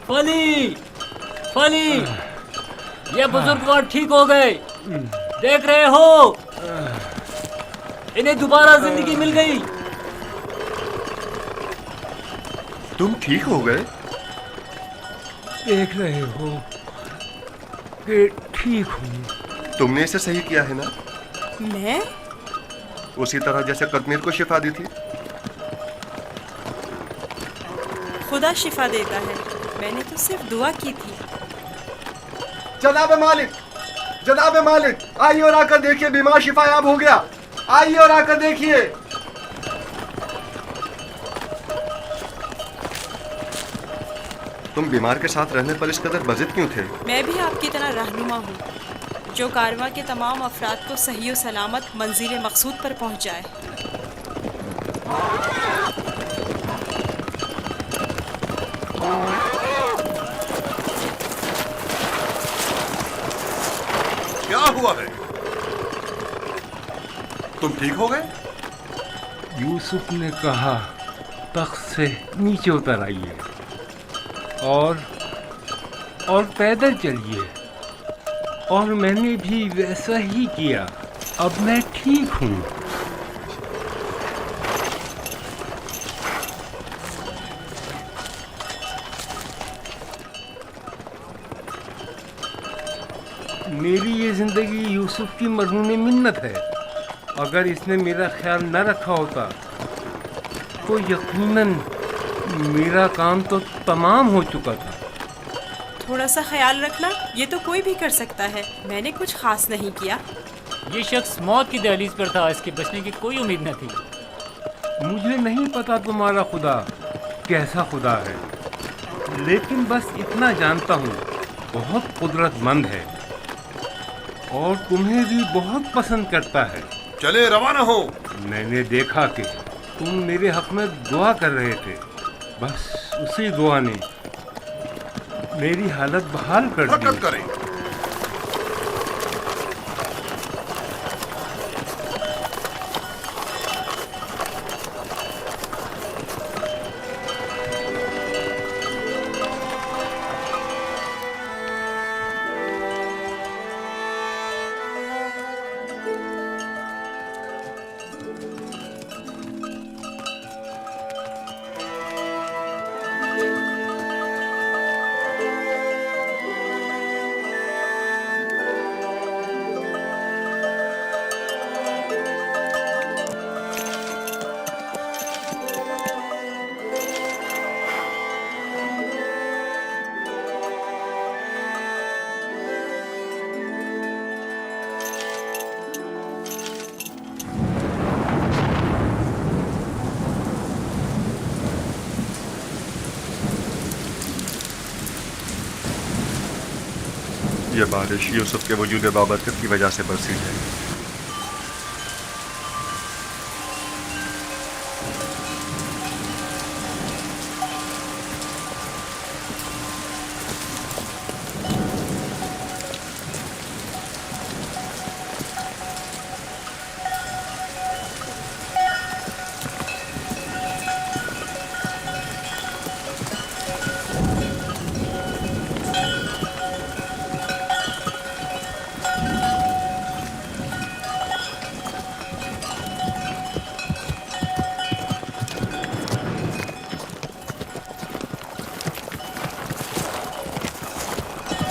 फली फली, ये बुजुर्गवार ठीक हो गए, देख रहे हो, इन्हें दोबारा जिंदगी मिल गई। तुम ठीक हो गए? देख रहे हो कि ठीक हूँ। तुमने इसे सही किया है ना? मैं? उसी तरह जैसे कश्मीर को शिफा दी थी। खुदा शिफा देता है, मैंने तो सिर्फ दुआ की थी। जनाब मालिक, जनाब मालिक, आइए और आकर देखिए, बीमार शिफायाब हो गया। आइए और आकर देखिए। तुम बीमार के साथ रहने पर इस कदर बजिद क्यों थे? मैं भी आपकी तरह रहनुमा हूँ, जो कारवां के तमाम अफराद को सही व सलामत मंजिल मकसूद पर पहुँचाए। क्या हुआ है? तुम ठीक हो गए? यूसुफ ने कहा तख्त से नीचे उतर आइए और पैदल चलिए, और मैंने भी वैसा ही किया। अब मैं ठीक हूँ। मेरी ये जिंदगी यूसुफ की मरहूम मिन्नत है। अगर इसने मेरा ख्याल न रखा होता तो यकीनन मेरा काम तो तमाम हो चुका था। थोड़ा सा ख्याल रखना, ये तो कोई भी कर सकता है। मैंने कुछ खास नहीं किया। ये शख्स मौत की दहलीज पर था, इसके बचने की कोई उम्मीद न थी। मुझे नहीं पता तुम्हारा खुदा कैसा खुदा है, लेकिन बस इतना जानता हूँ, बहुत कुदरतमंद है और तुम्हें भी बहुत पसंद करता है। चले रवाना हो। मैंने देखा कि तुम मेरे हक में दुआ कर रहे थे, बस उसी दुआ ने मेरी हालत बहाल कर दी। हरकत करें। ये बारिश यूसुफ के वजूद बाबरकत की वजह से बरसी है।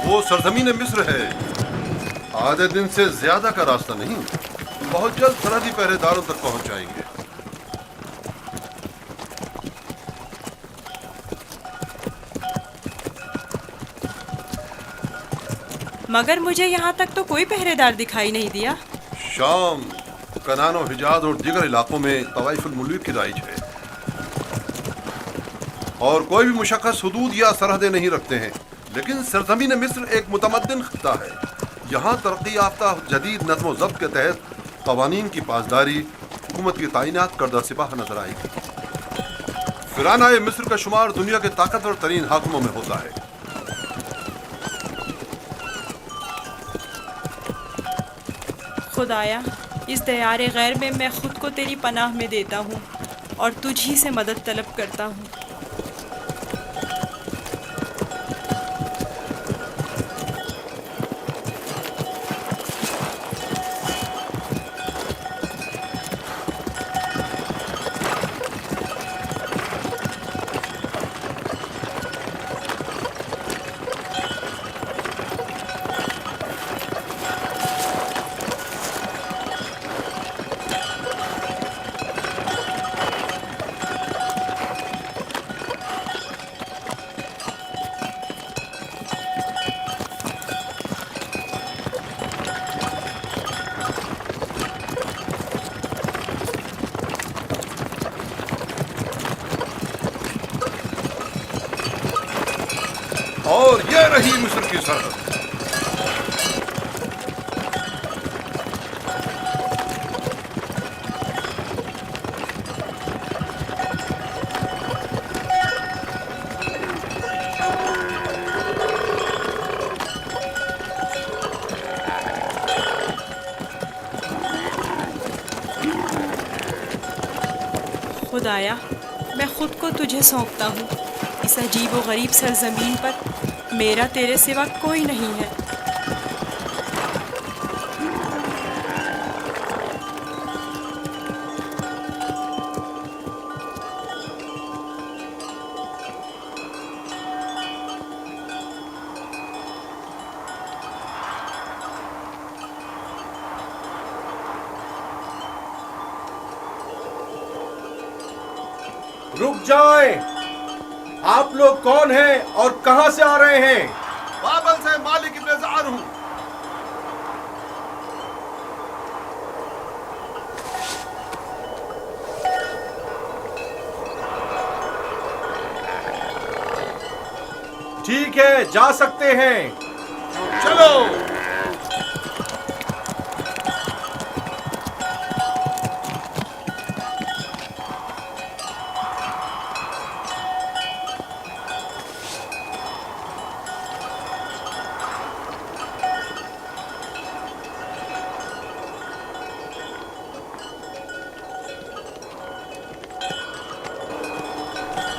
वो सरजमीन मिस्र है, आधे दिन से ज्यादा का रास्ता नहीं। बहुत जल्द सरहदी पहरेदारों तक पहुंच जाएंगे। मगर मुझे यहाँ तक तो कोई पहरेदार दिखाई नहीं दिया। शाम, कनानो, हिजाज और दीगर इलाकों में तवाइफुल मुल्क की राइज है, और कोई भी मुशक्कस हुदूद या सरहदें नहीं रखते हैं। लेकिन सरजमीन मिस्र एक मुतमद्दिन खित्ता है। यहाँ तरक्की याफ्ता जदीद नज़्म ज़ब्त के तहत क़वानीन की पासदारी, हुकूमत की तैनात करदा सिपाह नजर आएगी। फिरानाए मिस्र का शुमार दुनिया के ताकतवर तरीन हाकिमों में होता है। खुदाया, इस दयारे गैर में मैं खुद को तेरी पनाह में देता हूँ और तुझी से मदद तलब करता हूँ। मिस्र की सरहद। खुदाया, मैं खुद को तुझे सौंपता हूँ। इस अजीब व गरीब सरजमीन पर मेरा तेरे सिवा कोई नहीं है। रुक जाएं! आप लोग कौन हैं और कहां से आ रहे हैं? बाबल से मालिक इब्न ज़ार हूँ। ठीक है, जा सकते हैं। चलो।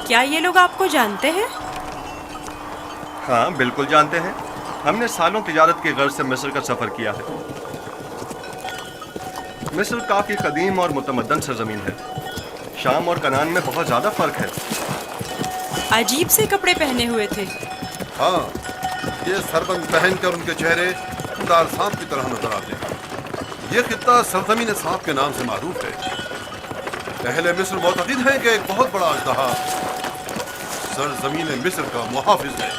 क्या ये लोग आपको जानते हैं? हाँ, बिल्कुल जानते हैं। हमने सालों तिजारत की गर्ज से मिस्र का सफ़र किया है। मिस्र काफ़ी कदीम और मुतमद्दन सरजमीन है। शाम और कनान में बहुत ज़्यादा फ़र्क है। अजीब से कपड़े पहने हुए थे। हाँ, ये सरबंद पहनकर उनके चेहरे खुदार सांप की तरह नजर आते हैं। ये खित्ता सरजमीन सांप के नाम से मारूफ है। अहले मिस्र मोतक़िद हैं कि एक बहुत बड़ा अजदहा सरजमीन मिस्र का मुहाफिज है।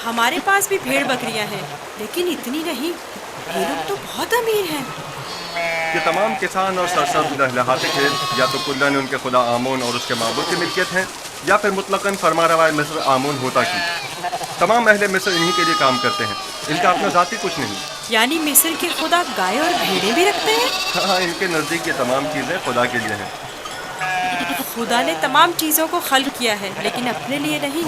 हमारे पास भी भेड़ बकरियां हैं, लेकिन इतनी नहीं। ये लोग तो बहुत अमीर हैं। ये तमाम किसान और सरसब्ज़ लहलहाते खेत या तो कुल्ला ने उनके खुदा आमोन और उसके माबूद की मिल्कियत हैं, या फिर मुतलकन फरमारवा मिस्र आमोन होता की। तमाम अहले मिस्र इन्हीं के लिए काम करते हैं। इनका अपना ज़ाती कुछ नहीं। यानी मिस्र के खुदा गाय और भेड़ें भी रखते हैं? हाँ, इनके नज़दीक ये तमाम चीज़ें खुदा के लिए हैं। खुदा ने तमाम चीज़ों को खल्क किया है, लेकिन अपने लिए नहीं।